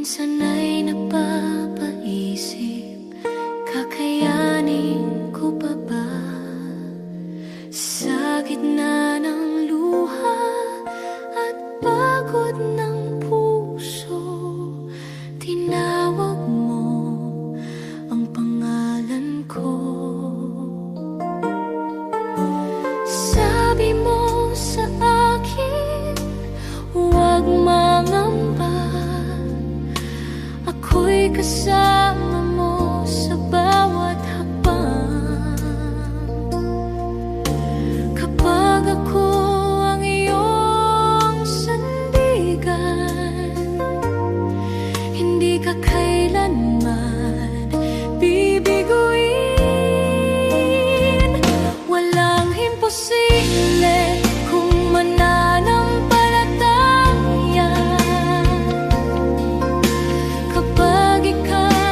Minsan ay napapaisip, kakayanin ko pa ba? Sa gitna ng luha at pagod ng puso, tinawag mo ang pangalan ko. Sabi mo sa akin, huwag mangamba, ako'y kasama mo sa bawat hakbang. Kapag ako ang iyong sandigan, hindi ka kailanman bibiguin. Walang imposible kung mananampalataya. Kapag ikaw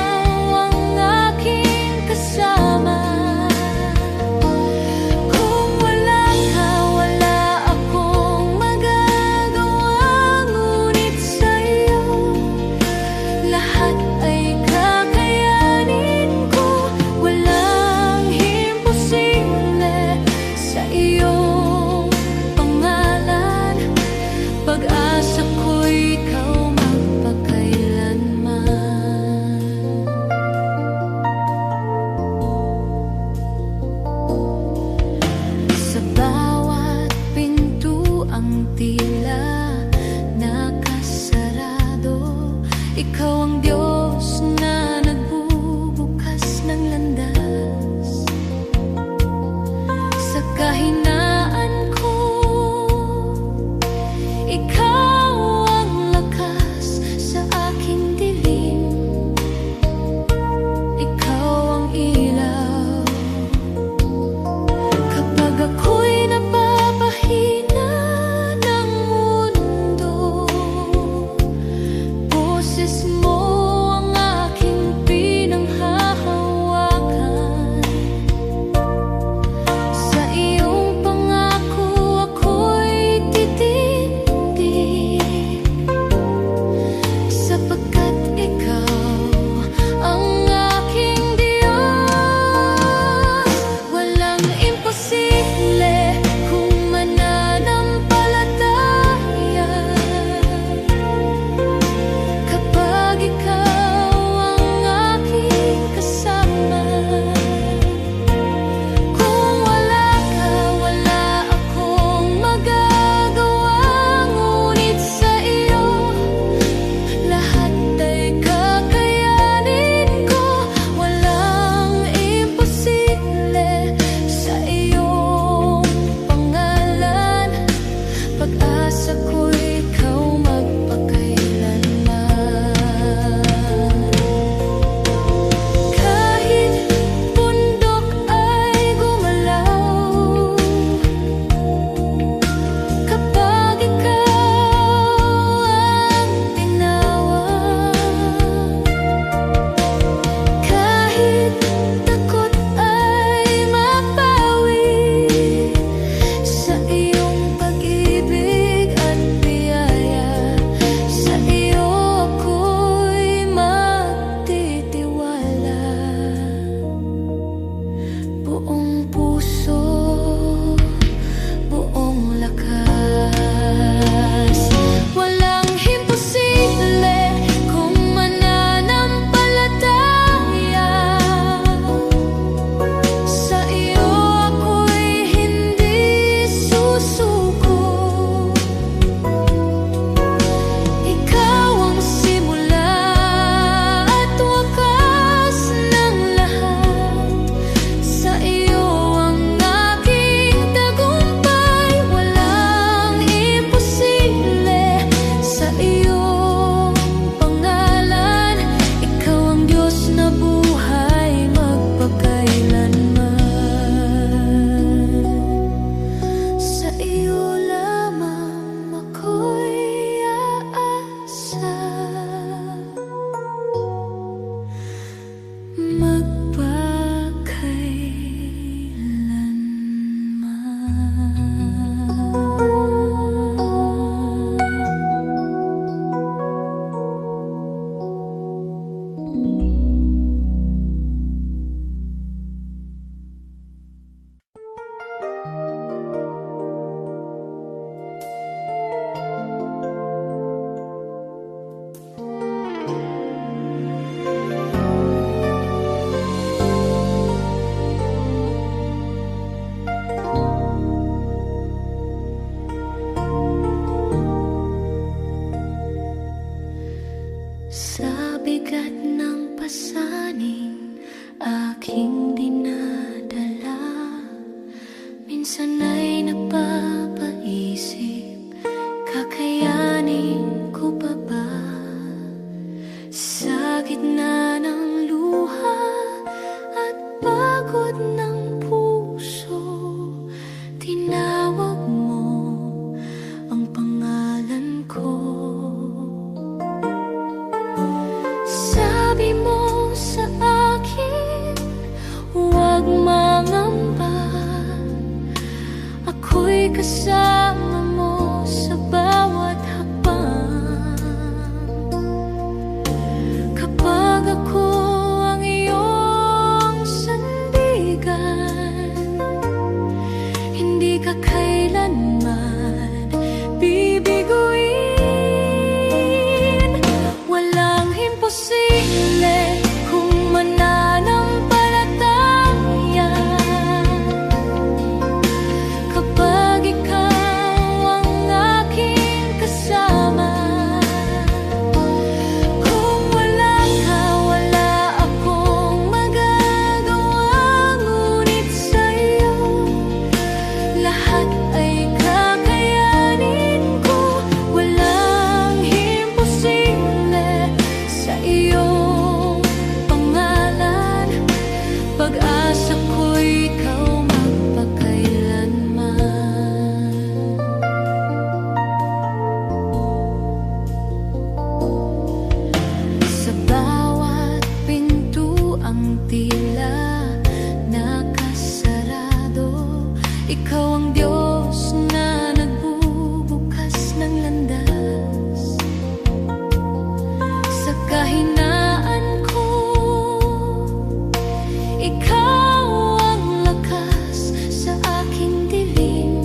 Sa bigat ng pasaning aking dinadala, minsan ay napapaisip, kakayanin ko pa ba? Sa gitna ng luha at pagod ng puso, tinawag mo ang pangalan ko. Sabi mo sa akin, huwag mangamba, ako'y kasama mo sa bawat hakbang. Kapag ako ang iyong sandigan, hindi ka kailanman bibiguin. Walang imposible kung mananampalataya. Kapag ikaw ang aking kasama, kung wala ka, wala akong magagawa. Ngunit sa'yo, lahat ay kakayanin ko. Walang imposible sa iyong pangalan. Pag-asa ko'y ikaw magpakailanman. Sa bawat pintuang tila nakasarado, ikaw ang Diyos na nagbubukas ng landas. Sa kahinaan ko, ikaw ang lakas sa aking dilim.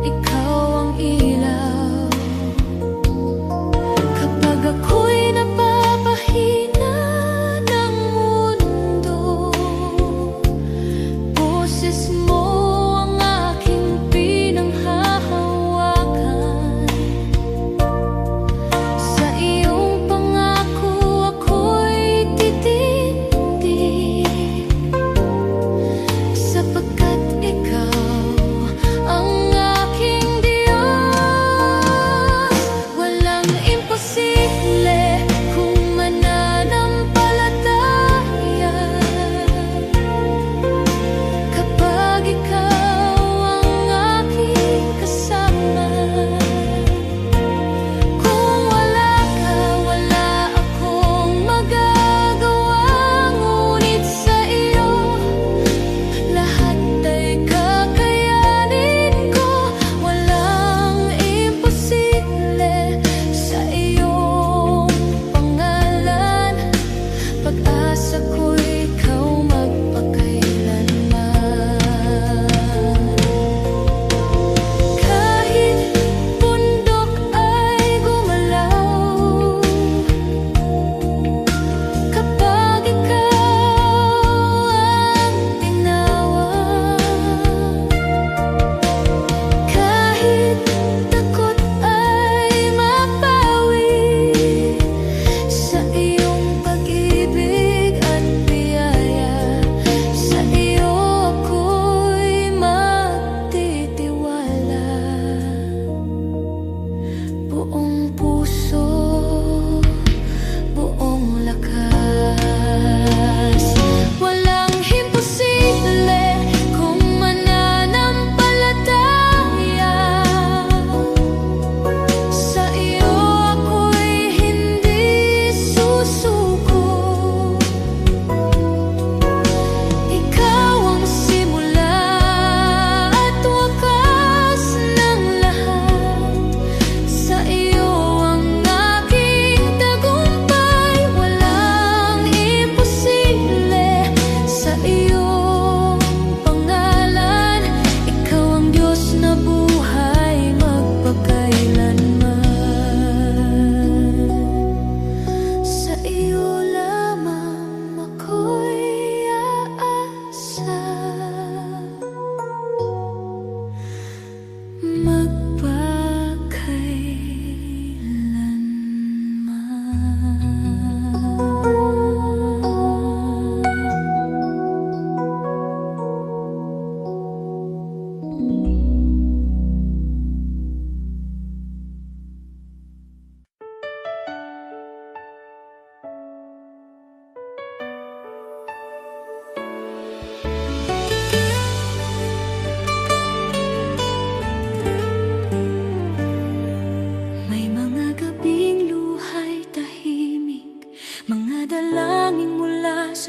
Ikaw ang ilaw kapag ako'y napapahina ng mundo. Boses mo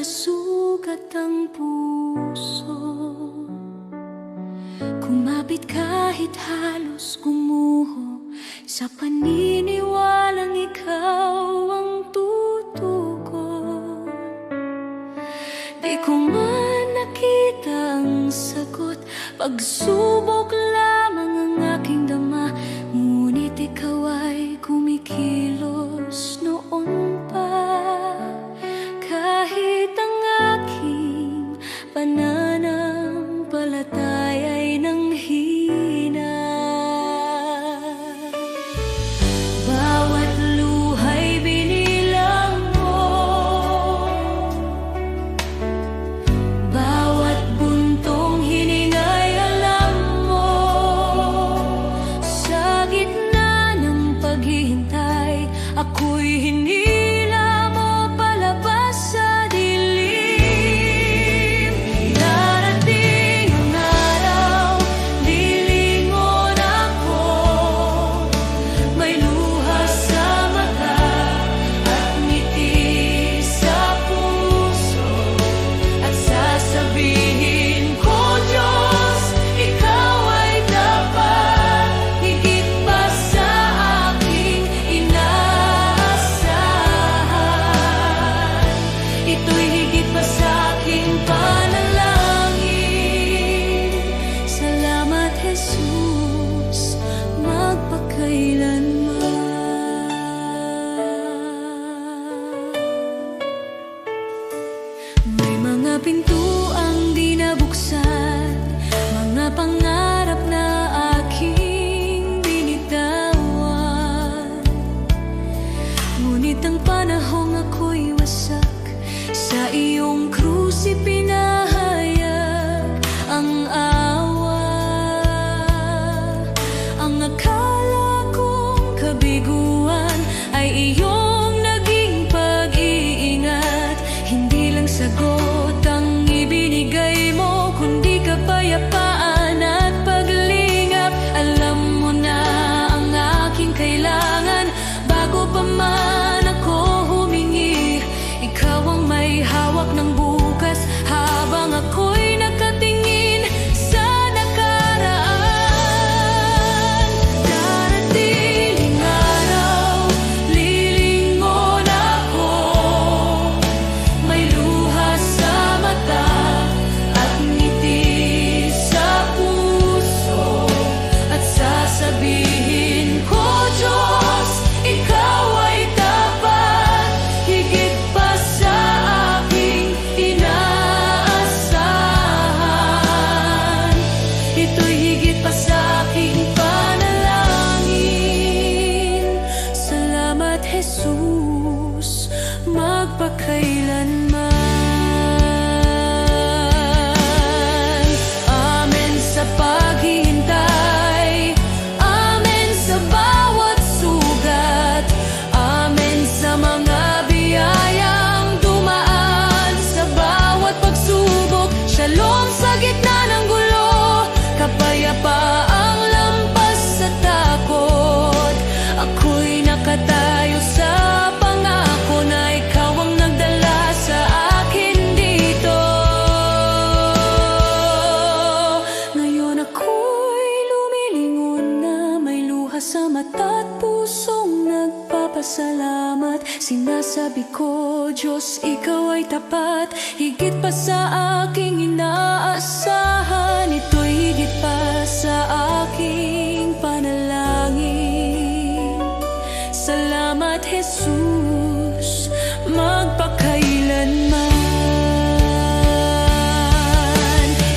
sa sugat ang puso. Kumapit kahit halos gumuho, sa paniniwalang ikaw ang tutugon. Di ko man nakita ang sagot, pagsubok lamang ang aking dama. Ngunit ikaw ay kumikilos noon pa, kahit ang aking pananampalataya ay nanghina. Bawat luha'y binilang mo, bawat buntong hininga'y alam mo. Sa gitna ng paghihintay, ako'y hinila mo palabas sa dilim. Darating ang araw, lilingon ako, may luha sa mata at ngiti sa puso, at sasabihin ko, Diyos, ikaw ay dapat, higit pa sa aking inaasahan. Ito'y higit pa sa aking panalangin. Salamat, Jesus, magpakailanman. May mga pintuang di nabuksan, mga pangarap na aking binitawan. Ngunit ang panahong ako'y wasak, sa iyong krus ipinahayag ang awa. Ang akala kong kabiguan ay iyong naging pag-iingat. Hindi lang sagot ang ibinigay mo, kundi kapayapaan at paglingap. Alam mo na ang aking kailangan bago pa man ako humingi. Ikaw ang may hawak ng bukas habang ako'y nakatingin sa nakaraan. Darating ang araw, lilingon ako, may luha sa mata at ngiti sa puso, at sasabihin ko, Diyos, ikaw ay dapat, higit pa sa aking inaasahan. Ito'y higit pa sa aking panalangin. Salamat, Jesus, magpakailanman. Amen sa paghihintay, amen sa bawat sugat, amen sa mga biyayang dumaan sa bawat pagsubok. Shalom sa gitna ng gulo, kapayapaang lampas sa takot. Ako'y nakatayo sa pangako na ikaw ang nagdala sa akin dito. Ngayon ako'y lumilingon na, may luha sa mata at pusong nagpapasalamat. Sinasabi ko, Diyos, ikaw ay tapat, higit pa sa aking inaasahan. Ito'y higit pa sa aking panalangin. Salamat, Jesus, magpakailanman.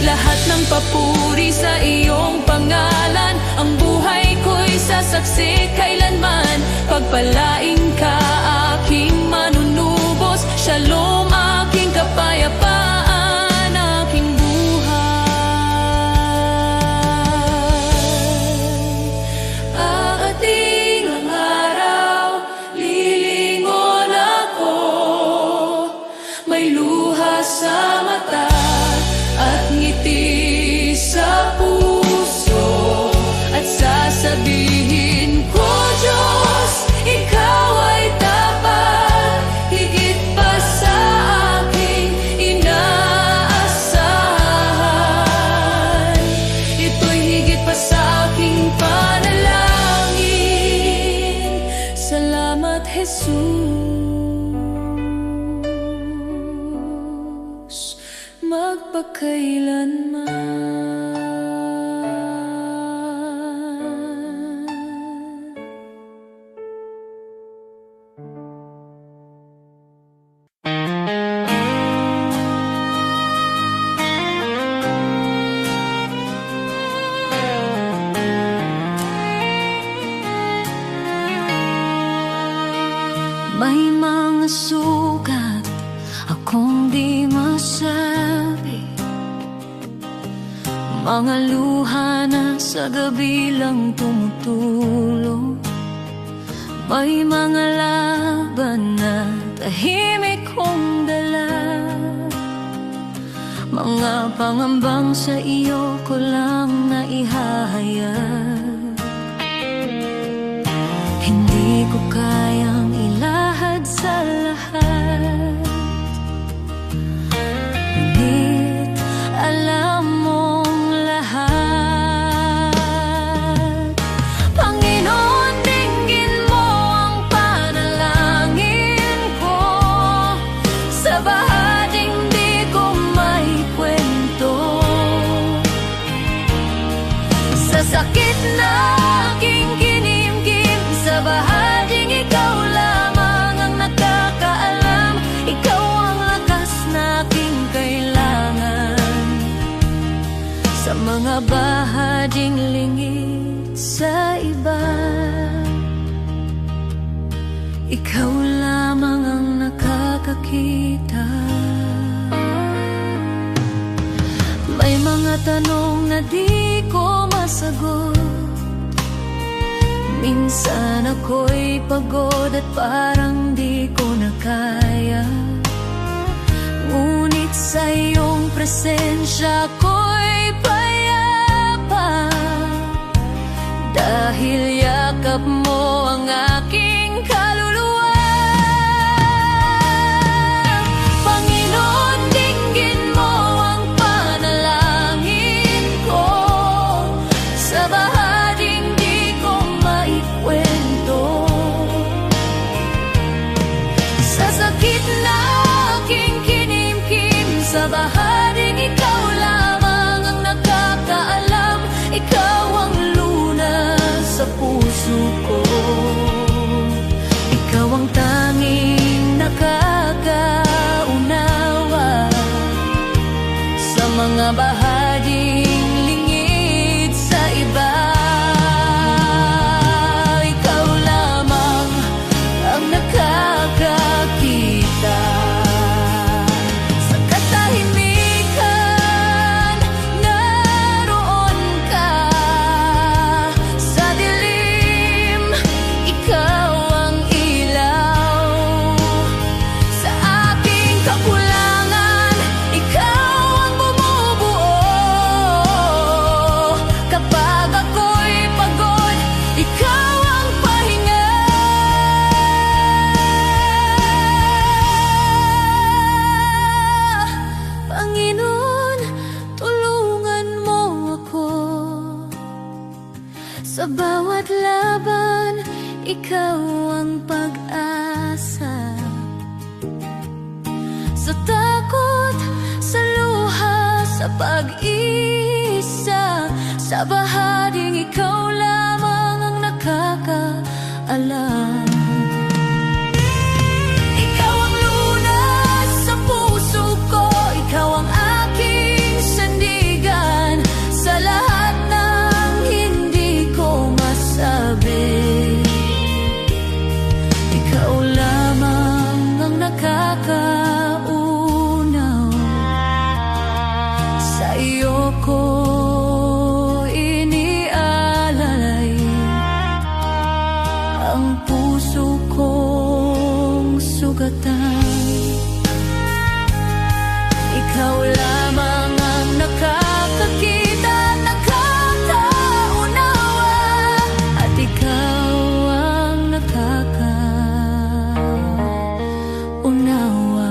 Lahat ng papuri sa iyong pangalan, ang buhay ko'y sasaksi kailanman. Pagpalain ka, aking manunubos, shalom, aking kapayapaan, aking buhay. Aating ang araw, lilingon ako, may luha sa mata at ngiti sa puso, at sasabihin ko, Diyos, ikaw Salamat, Jesus, magpakailanman. May mga sugat akong di masabi, mga luha na sa gabi lang tumutulong. May mga laban na tahimik kong dala, mga pangambang sa iyo ko lang na ihahayag. Hindi ko kayang ilahad sa lahat, ngunit alam mong lahat. Panginoon, dinggin mo ang panalangin ko, sa bahaging di ko may kwento, sa sakit na aking kinimkim, sa bahaging ikaw lamang ang nakakaalam. Ikaw ang lakas na aking kailangan, sa mga bahaging lingid sa iba. Ikaw lamang ang nakakakita. May mga tanong na di ko masagot, minsan ako'y pagod at parang di ko na kaya, ngunit sa iyong presensya ako'y payapa, dahil yakap mo ang aking kaluluwa. Panginoon, dinggin mo ang panalangin ko, sa bahaging di ko maikwento, sa sakit na aking kinimkim, sa bahaging ikaw lamang ang nakakaalam. Ikaw ang lunas sa puso ko, ikaw ang tanging nakakaunawa, sa mga bahaging lingid sa iba. Ikaw lamang ang nakakakita, sa katahimikan naroon ka, sa dilim ikaw ang ilaw, sa aking kakulangan ikaw ang bumubuo, kapag ako'y pagod ikaw ang pahinga. Panginoon, tulungan mo ako, sa bawat laban ikaw ang pag-asa, sa takot, sa luha, sa pag-isa, sa bahaging ikaw lamang ang nakakaalam. Ikaw ang lunas sa puso ko, ikaw ang aking sandigan, sa lahat ng hindi ko masabi. Ikaw lamang ang nakakaunaw, sa iyo ko inialalay ang puso kong sugatan. Ikaw lamang ang nakakakita, nakakaunawa, at ikaw ang nakakaunawa.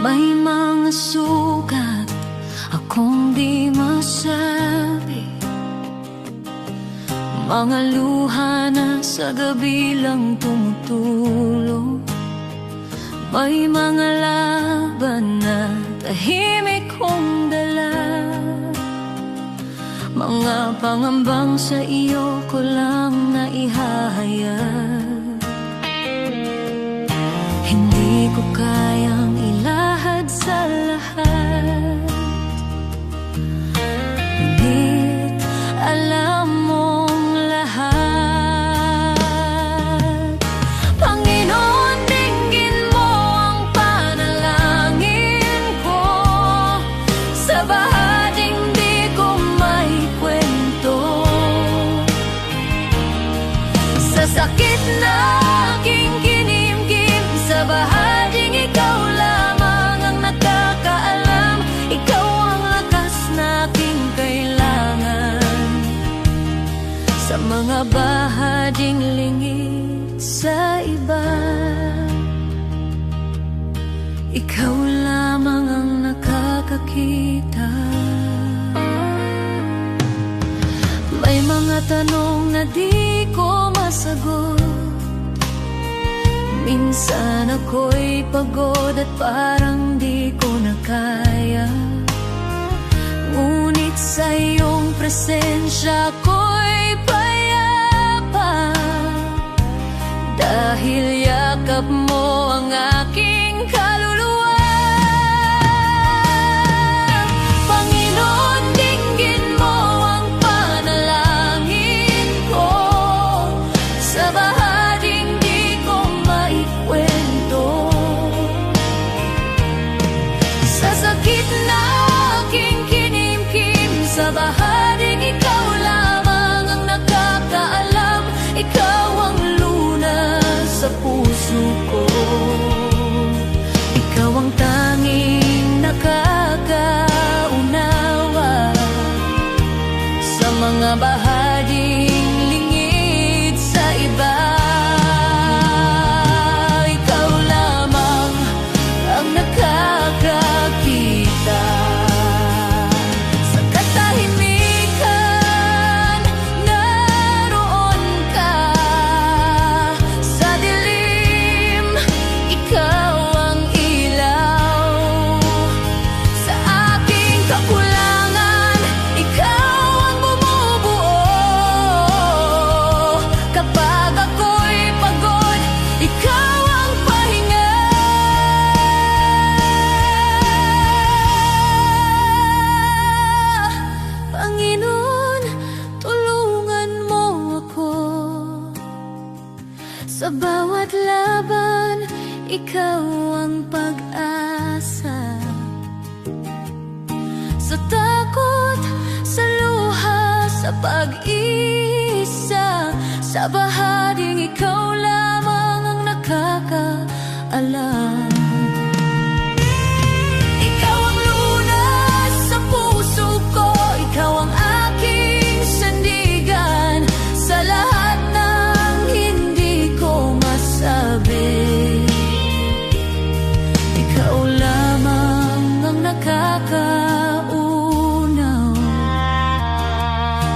May mga sugat akong di masabi, mga luha na sa gabi lang tumutulo. May mga laban na tahimik kong dala, mga pangambang sa iyo ko lang naihahayag. Hindi ko kayang ilahad sa lahat, ngunit alam mong lahat. Panginoon, dinggin mo ang panalangin ko, sa bahaging di ko may kwento, sa sakit na aking kinimkim, sa bahaging ikaw lamang ang nakakaalam. Ikaw ang lakas na aking kailangan, sa mga bahaging lingid sa iba. Ikaw lamang ang nakakakita. May mga tanong na di ko masagot, minsan ako'y pagod at parang di ko na kaya, ngunit sa iyong presensya ako'y payapa, dahil yakap mo ang aking kaluluwa. Panginoon, dinggin mo ang panalangin ko, sa bahaging di ko maikwento, sa sakit na aking kinimkim, sa bahaging ikaw lamang ang nakakaalam. Ikaw ang lunas sa puso ko, ikaw ang tanging nakakaunawa, sa mga bahaging lingid sa iba. Ikaw lamang ang nakakakita, sa katahimikan naroon ka, sa dilim ikaw ang ilaw, sa aking kakulangan ikaw ang bumubuo, kapag ako'y pagod ikaw ang pahinga. Panginoon, tulungan mo ako, sa bawat laban ikaw ang pag-asa, sa takot, sa luha, sa pag-isa, sa bahaging ikaw lamang ang nakakaalam. Ikaw ang lunas sa puso ko, ikaw ang aking sandigan, sa lahat ng hindi ko masabi. Ikaw lamang ang nakakaunaw,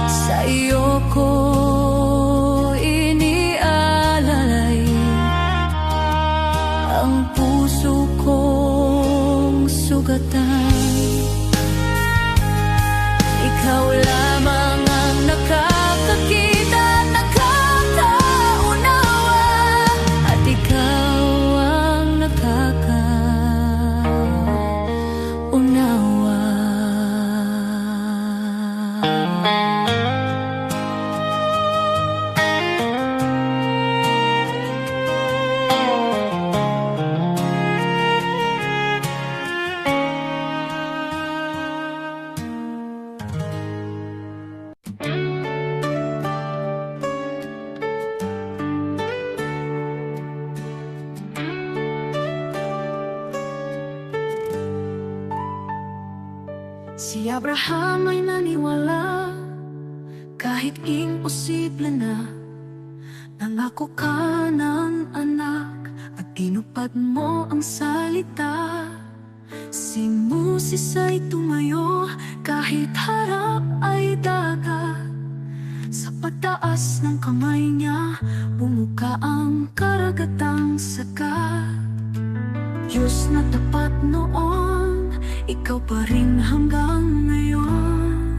sa iyo ko inialalay ang puso kong sugatan. Ikaw lamang ang nakakakita at nakakaunawa, at ikaw ang nakakaunawa. Si Abraham ay naniwala, kahit imposible na, nangako ka ng anak at tinupad mo ang salita. Si Moses ay tumayo kahit harap ay dagat. Sa pagtaas ng kamay niya, bumuka ang karagatang sagat. Diyos na tapat noon, ikaw pa rin hanggang ngayon.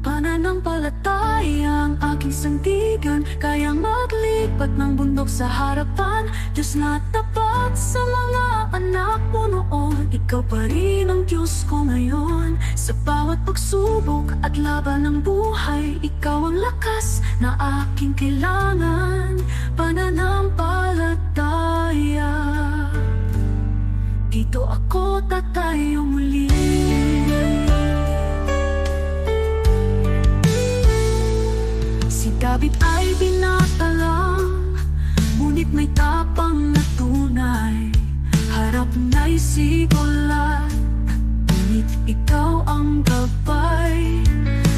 Pananampalataya ang aking sandigan, kayang maglipat ng bundok sa harapan. Diyos na tapat sa mga anak mo noon, ikaw pa rin ang Diyos ko ngayon. Sa bawat pagsubok at laban ng buhay, ikaw ang lakas na aking kailangan. Pananampalataya, dito ako tatayo muli. Si David ay binata lang, ngunit may tapang na tunay. Harap na'y sigulat, ngunit ikaw ang gabay.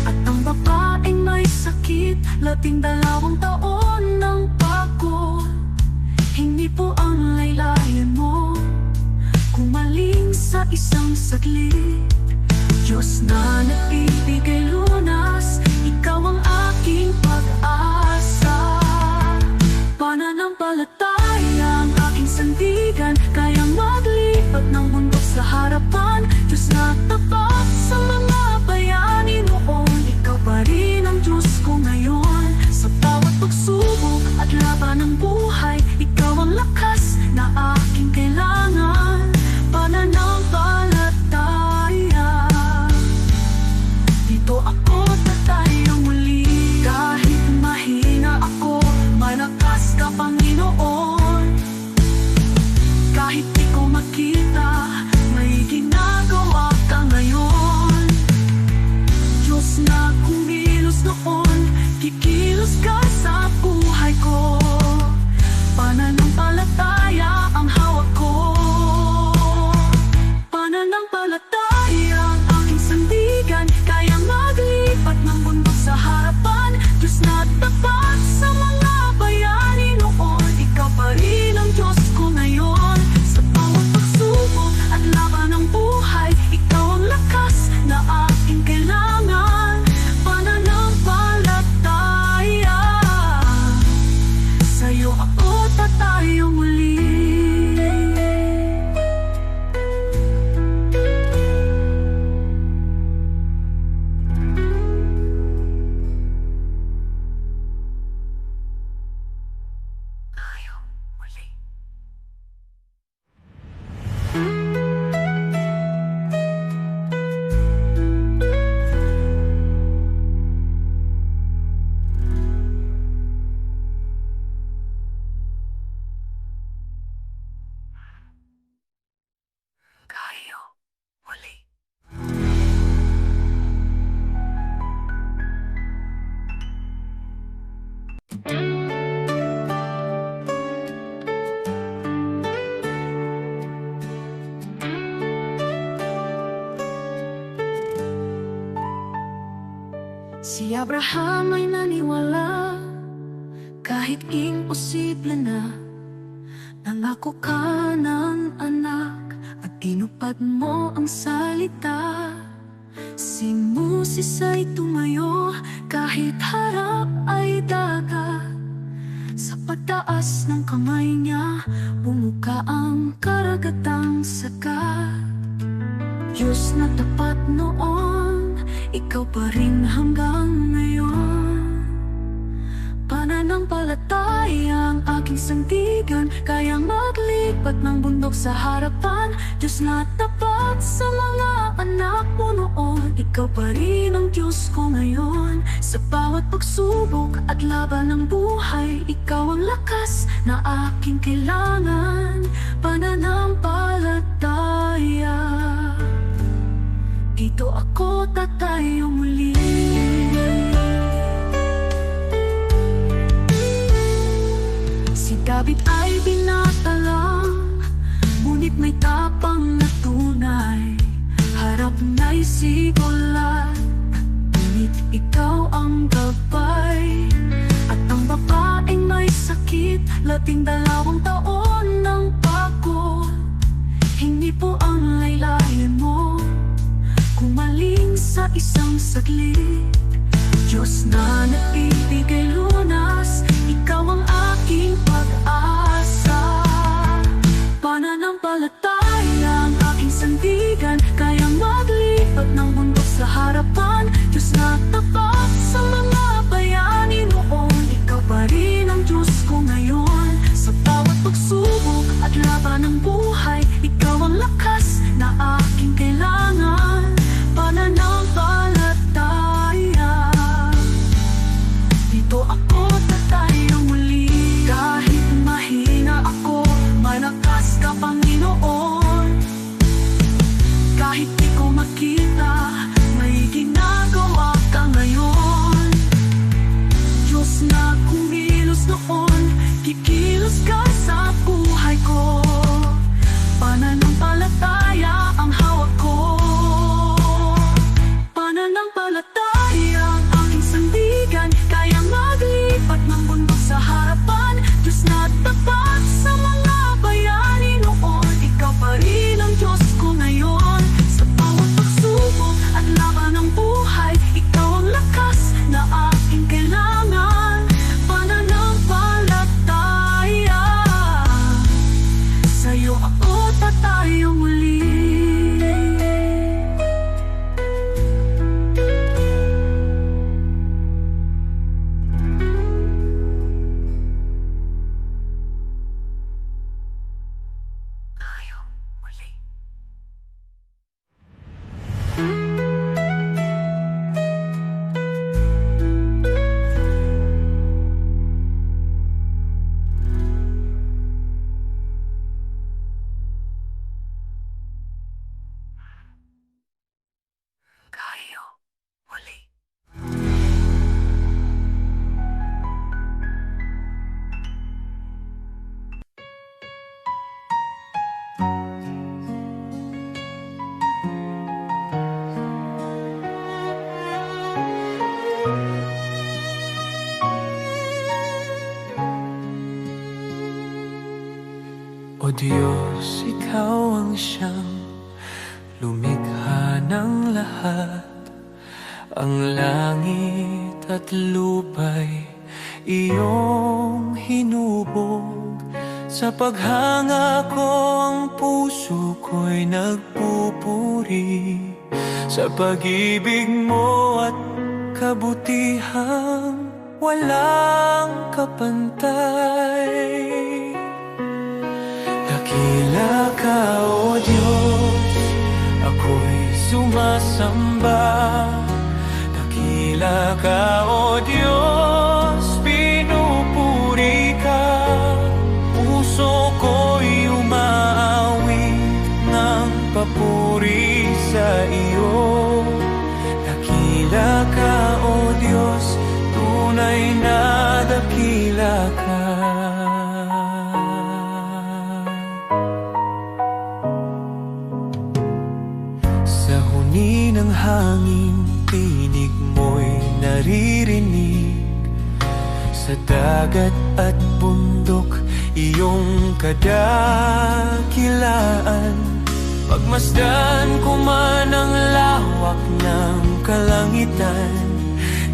At ang babaeng may sakit, 12 taon ng pagod. Hindi po ang laylayan mo, kumaling sa isang saglit. Diyos na nagbibigay lunas, ikaw ang aking pag-asa. Pananampalataya ang aking sandigan, kayang maglipat ng bundok sa harapan. Diyos na tapat sa mga bayani noon, ikaw pa rin ang Diyos ko ngayon. Sa bawat pagsubok at laban ng buhay, ikaw ang lakas na aking kailangan. Pananampalataya, dito ako tatayo muli. Kahit mahina ako, malakas ka Panginoon. Kahit di ko makita, may ginagawa ka ngayon. Diyos na kumilos noon, kikilos ka sa buhay ko. Pananampalataya ang hawak ko. Pananampalataya ang aking sandigan, kayang maglipat ng bundok sa harapan. Diyos na tapat sa mga bayani noon, ikaw pa rin ang Diyos ko ngayon. Sa bawat pagsubok at laban ng buhay, ikaw ang lakas na aking kailangan. Pananampalataya, sa'yo ako tatayo muli. Si Abraham ay naniwala, kahit imposible na. Nangako ka ng anak at tinupad mo ang salita. Si Moses ay tumayo kahit harap ay dagat. Sa pagtaas ng kamay niya, bumuka ang karagatang sagat. Diyos na tapat noon, ikaw pa rin hanggang ngayon. Pananampalataya ang aking sandigan, kayang maglipat ng bundok sa harapan. Diyos na tapat sa mga anak mo noon, ikaw pa rin ang Diyos ko ngayon. Sa bawat pagsubok at laban ng buhay, ikaw ang lakas na aking kailangan. Pananampalataya, dito ako tatayo muli. Si David ay binata lang, ngunit may tapang na tunay. Harap na'y sigulat, ngunit ikaw ang gabay. At ang babaeng may sakit, 12 taon ng pagod. Hindi hindi po ang laylayin mo kumaling sa isang saglit. Diyos na nagbibigay lunas, ikaw ang aking pag-asa. Pananampalataya ang aking sandigan, kayang maglipat ng bundok sa harapan. Diyos na tapat sa mga bayani noon, ikaw pa rin ang Diyos ko ngayon. Sa bawat pagsubok at laban ng buhay, ikaw ang lakas na aking kailangan. Pananampalataya, dito ako tatayo muli. Kahit mahina ako, malakas ka Panginoon. Kahit di ko makita, may ginagawa ka ngayon. Diyos na kumilos noon, kikilos ka sa buhay ko. Pananampalataya ang hawak ko. Pananampalataya ang aking sandigan, kayang maglipat ng bundok sa harapan. Diyos na tapat sa mga bayani noon, ikaw pa rin ang Diyos ko ngayon. Sa bawat pagsubok at laban ng buhay, ikaw ang lakas na aking kailangan. Pananampalataya, sa'yo ako tatayo muli. O Diyos, Ikaw ang siyang lumikha ng lahat. Ang langit at lupa'y iyong hinubog. Sa paghanga ko ang puso ko'y nagpupuri sa pag-ibig mo at kabutihang walang kapantay. Dakila ka, O Diyos, ako'y sumasamba. Dakila ka, O Diyos, pinupuri ka. Puso ko'y umaawit ng papuri sa iyo. Dakila ka, O Diyos, tunay na dakila ka. Ng hangin, tinig mo'y naririnig. Sa dagat at bundok, iyong kadakilaan. Pagmasdan ko man ang lawak ng kalangitan,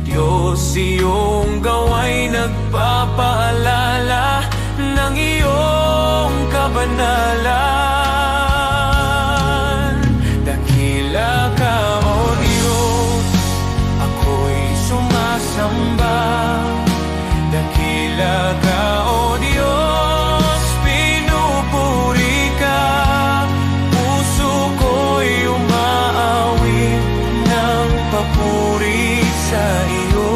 Diyos, iyong gawa'y nagpapaalala ng iyong kabanalan. Dakila ka, O Diyos, ako'y sumasamba. Dakila ka, O Diyos, pinupuri ka. Puso ko'y umaawit ng papuri sa iyo.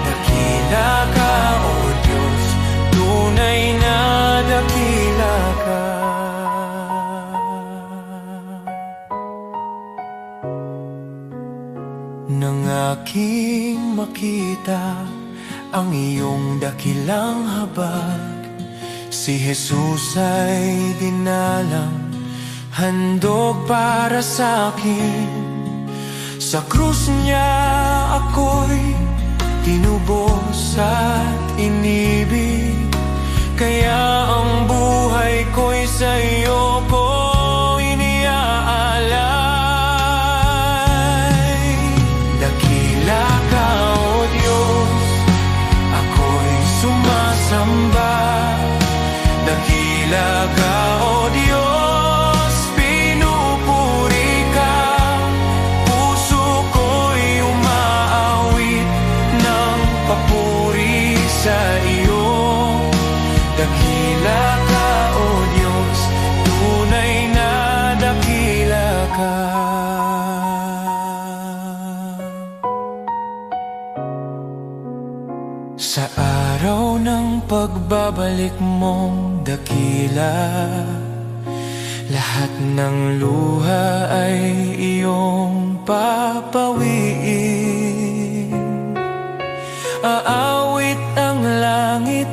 Dakila ka, O Diyos, tunay na dakila ka. Nang aking makita ang iyong dakilang habag, si Jesus ay dinalang, handog para sa akin. Sa krus niya ako'y tinubos at inibig, kaya ang buhay ko'y sa iyo ko halik mong dakila, lahat ng luha ay iyong papawiin. Aawit ang langit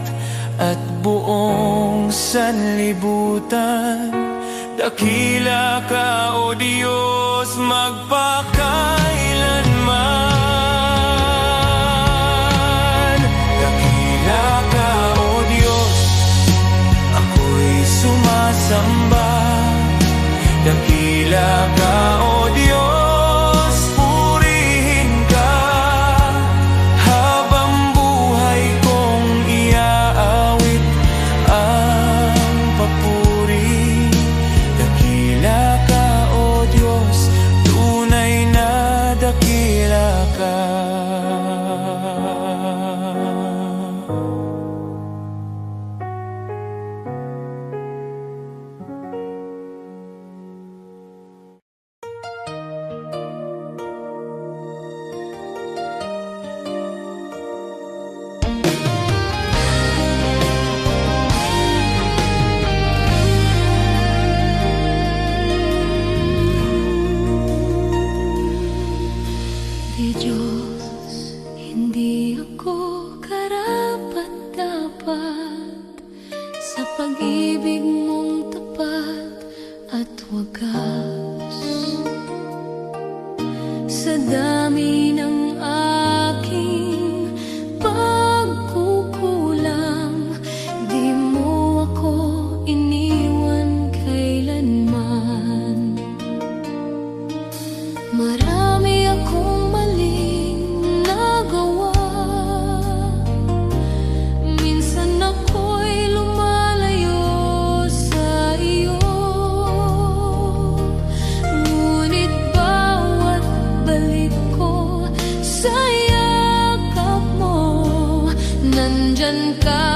at buong sanlibutan, dakila ka, O Diyos, magpakailanman. Dakila ka, O Diyos, ako'y sumasamba. Dakila ka, O Diyos, purihin ka. Habang buhay kong iaawit ang papuri. Dakila ka, O Diyos, tunay na dakila ka. Di Diyos, hindi ako karapat-dapat sa pag-ibig mong tapat at wagas. Sa dami ng aking pagkukulang, di mo ako iniwan kailanman. Marami akong maling nagawa, minsan ako'y lumalayo sa iyo. Ngunit bawat balik ko sa yakap mo, nandyan ka,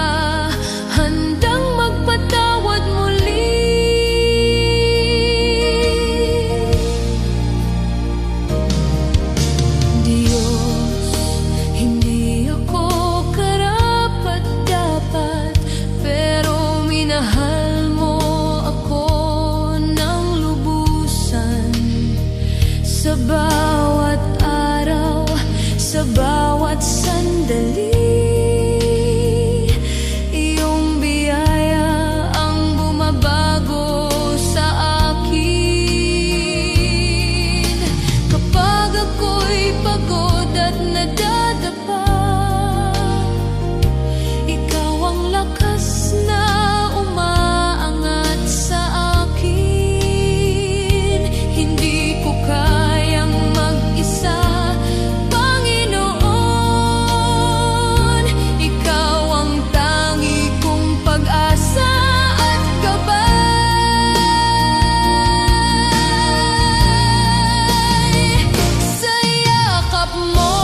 handang magpatawad muli. Diyos, hindi ako karapat-dapat, pero minahal mo ako ng lubusan. Sa bawat araw, sa bawat sandali, iyong biyaya ang bumabago sa akin. Kapag ako'y pagod at nadadapa, ikaw ang lakas na umaangat sa akin. Hindi ko kayang mag-isa, Panginoon. Ikaw ang tangi kong pag-asa at gabay. Sa yakap mo,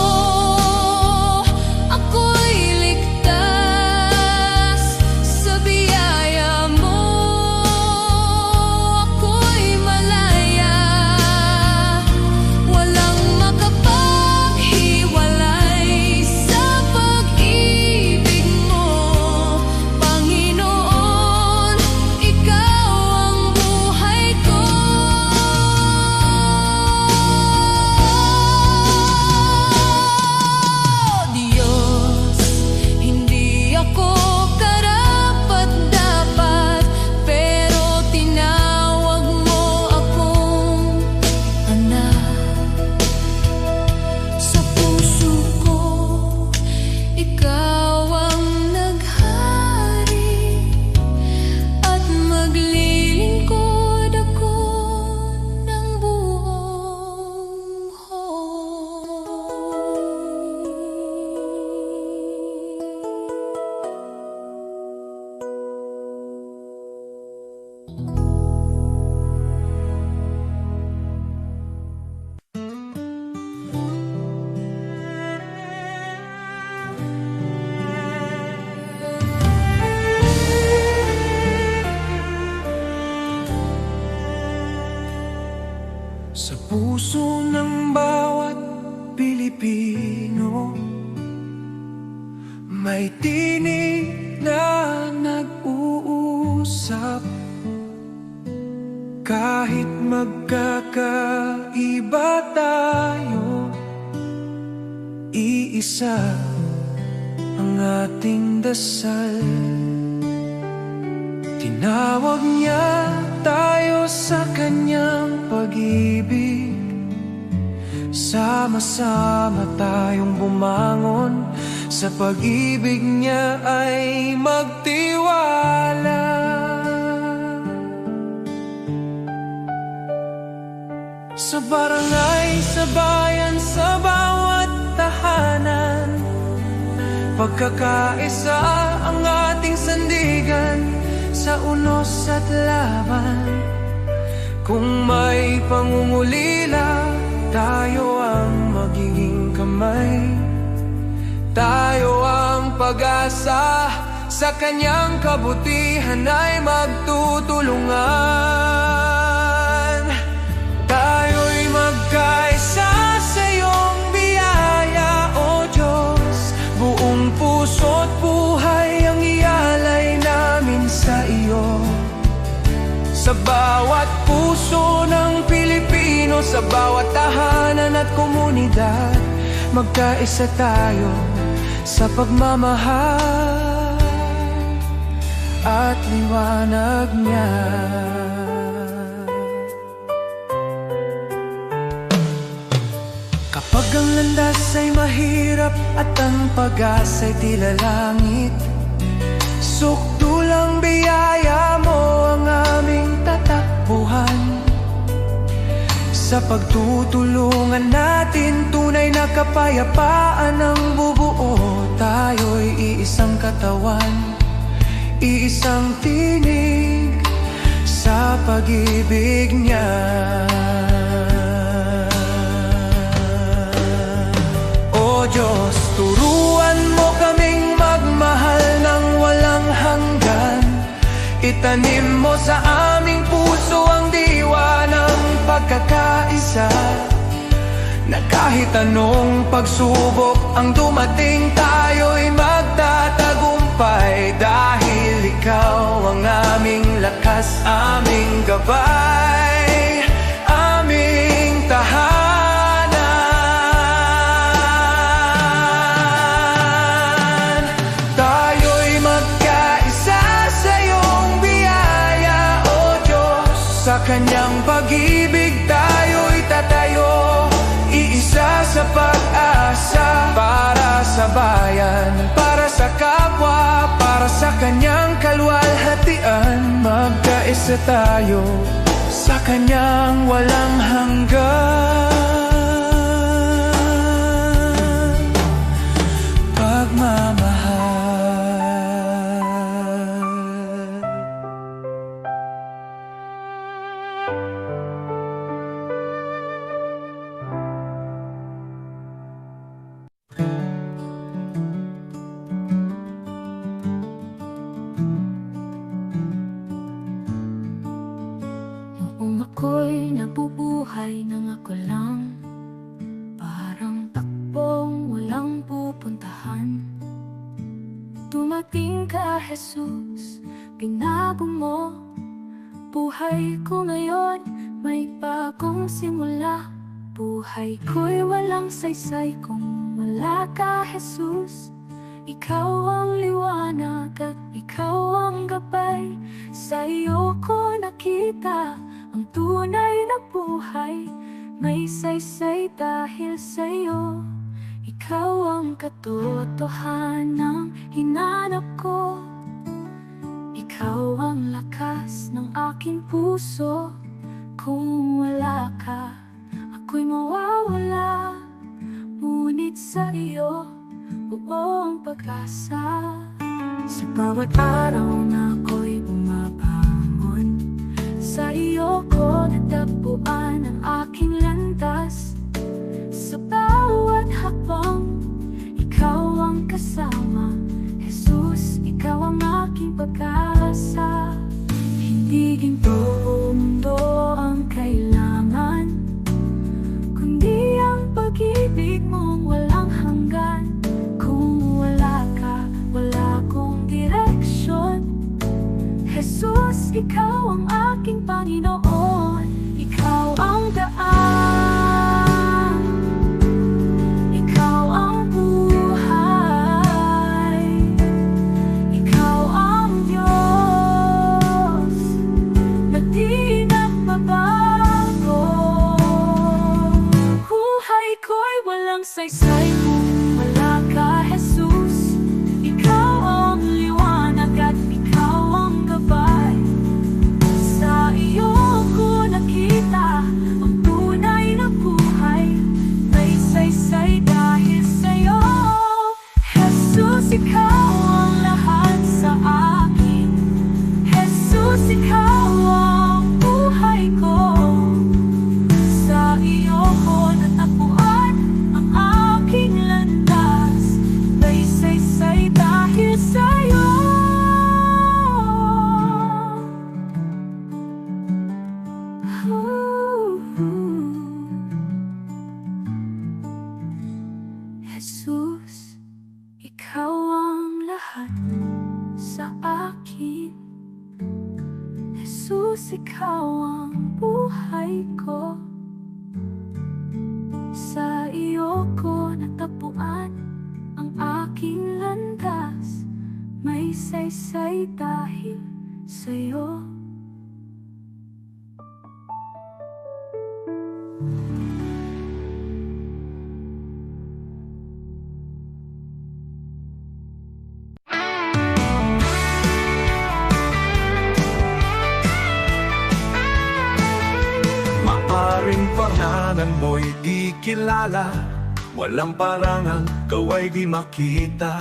ako'y ligtas. Sa biyaya mo, ako'y malaya. Walang makapaghiwalay sa pag-ibig mo, Panginoon. Ikaw ang buhay ko. Diyos, hindi ako karapat-dapat, pero tinawag mo akong anak. Sa puso ko, ikaw ang naghari, at maglilingkod ako ng buong Sa puso ng bawat Pilipino, may tinig na nag Kahit magkakaiba tayo, iisa ang ating dasal. Tinawag niya tayo sa kanyang pag-ibig. Sama-sama tayong bumangon, sa pag-ibig niya ay magtiwala. Sa barangay, sa bayan, sa bawat tahanan, pagkakaisa ang ating sandigan, sa unos at laban. Kung may pangungulila, tayo ang magiging kamay. Tayo ang pag-asa, sa kanyang kabutihan ay magtutulungan. Tayo'y magkaisa sa iyong biyaya, O Diyos. Buong puso't buhay ang ialay namin sa iyo. Sa bawat puso ng Pilipino, sa bawat tahanan at komunidad, magkaisa tayo sa pagmamahal at liwanag niya. Kapag ang landas ay mahirap at ang pag-asa'y tila langit, sukdulang biyaya mo ang aming tatakbuhan. Sa pagtutulungan natin, tunay na kapayapaan ang bubuo. Tayo'y iisang katawan, iisang tinig sa pag-ibig niya. O Diyos, turuan mo kaming magmahal ng walang hanggan. Itanim mo sa aming puso ang diwa ng pagkakaisa, na kahit anong pagsubok ang dumating, tayo'y magtatagumpay. Dahil ikaw ang aming lakas, aming gabay, aming tahanan. Tayo'y magkaisa sa iyong biyaya, O Diyos. Sa kanyang pag-ibig tayo'y tatayo, iisa sa pag-asa. Para sa bayan, para sa kapwa, para sa kanyang kaluwalhatian, magkaisa tayo sa kanyang walang hanggan pagmamahal. Noong ako'y nabubuhay nang ako lang, parang takbong walang pupuntahan. Dumating ka, Jesus, binago mo buhay ko ngayon, may bagong simula. Buhay ko'y walang saysay kung wala ka, Jesus. Ikaw ang liwanag at ikaw ang gabay. Sa iyo ko nakita ang tunay na buhay. May saysay dahil sa iyo. Ikaw ang katotohanang hinanap ko. Ikaw ang lakas ng aking puso. Kung wala ka, ako'y mawawala. Ngunit sa iyo, buong pag-asa. Sa bawat araw na ako'y bumabangon, sa iyo ko natagpuan ang aking landas. Sa bawat hakbang, ikaw ang kasama. Jesus, ikaw ang aking pag-asa. Hindi ginto o mundo ang kailangan, kundi ang pag-ibig mong walang hanggan. Kung wala ka, wala akong direksyon. Jesus, ikaw ang aking Panginoon. saysay mong malaga, Jesus. Ikaw ang liwanag at ikaw ang gabay. Sa iyo ko nakita ang tunay na buhay. May saysay dahil sa'yo, Jesus. Ikaw ang lahat sa akin, Jesus. Ikaw ang buhay ko. Sa iyo ko natagpuan ang aking landas. May saysay dahil sa'yo. Jesus, ikaw ang lahat sa akin. Jesus, ikaw ang buhay ko. Sa iyo ko natagpuan ang aking landas. May saysay dahil sa'yo. Maaring pangalan mo'y di kilala, walang parangal, kaway di makita.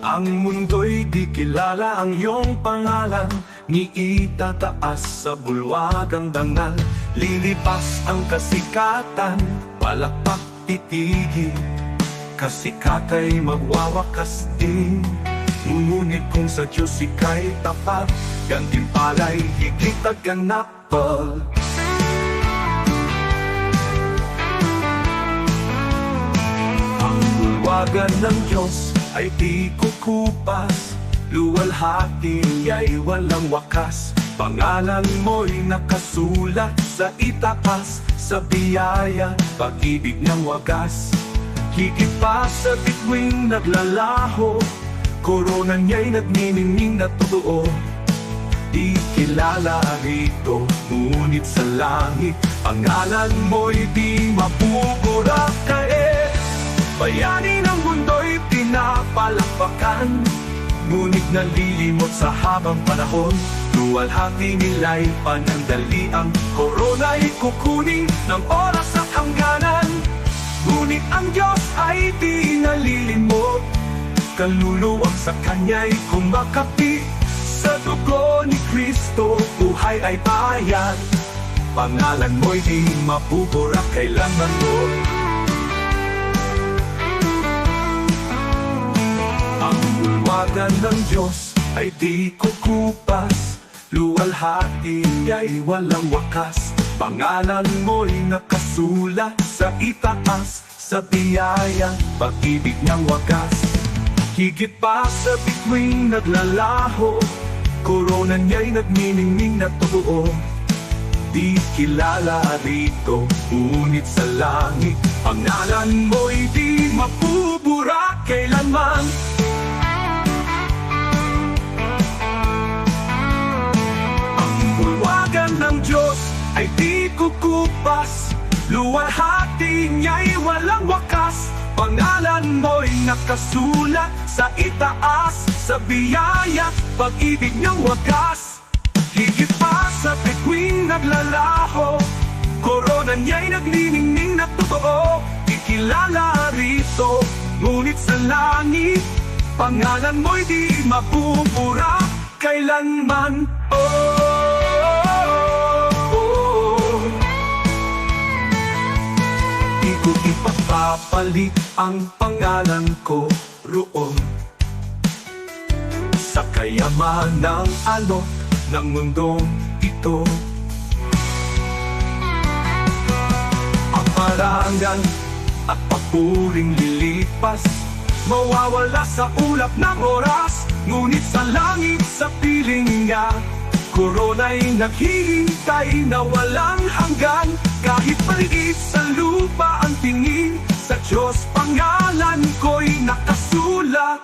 Ang mundo'y di kilala ang iyong pangalan, ni itataas sa bulwagang dangal. Lilipas ang kasikatan, palakpak titigil, kasikatay magwawakas din. Ngunit kung sa Diyos ika'y tapat, gantimpala'y higit at ganapal. Bulwagan ng Diyos ay di kukupas, luwalhati ay walang wakas. Pangalan mo'y nakasulat sa itaas, sa biyaya, pag-ibig ng wagas. Higit pa sa bituing naglalaho, korona niya'y nagniningning na totoo. Di kilala rito, ngunit sa langit, pangalan mo'y di mapupura. Bayani ng mundo'y pinapalakpakan, ngunit nalilimot sa habang panahon. Luwalhati nila'y panandali, ang korona'y kukunin ng oras at hangganan. Ngunit ang Diyos ay di nalilimot, kaluluwang sa Kanya'y kumakapi. Sa dugo ni Kristo, buhay ay bayan. Pangalan mo'y di mapupura kailanman mo. Ang bulwagan ng Diyos ay di kukupas, luwalhati ay walang wakas. Pangalan mo'y nakasulat sa itaas, sa biyaya, pag-ibig ng wagas. Higit pa sa bituing naglalaho, korona niya'y nagniningning na totoo. Di kilala rito, ngunit sa langit, pangalan mo'y di mapupura kailanman. Ng Diyos ay di kukupas, luwalhati niya'y walang wakas. Pangalan mo'y nakasulat sa itaas, sa biyaya, pag-ibig ng wagas. Higit pa sa bituing naglalaho, korona niya'y nagniningning na totoo. Di kilala rito, ngunit sa langit, pangalan mo'y di mapupura kailanman. Di ko ipapapalit ang pangalan ko roon sa kayamanang alok ng mundong ito. Ang parangal at papuring lilipas, mawawala sa ulap ng oras. Ngunit sa langit, sa piling niya, korona'y naghihintay na walang hanggan. Kahit maliit sa lupa ang tingin, sa Diyos pangalan ko'y nakasulat.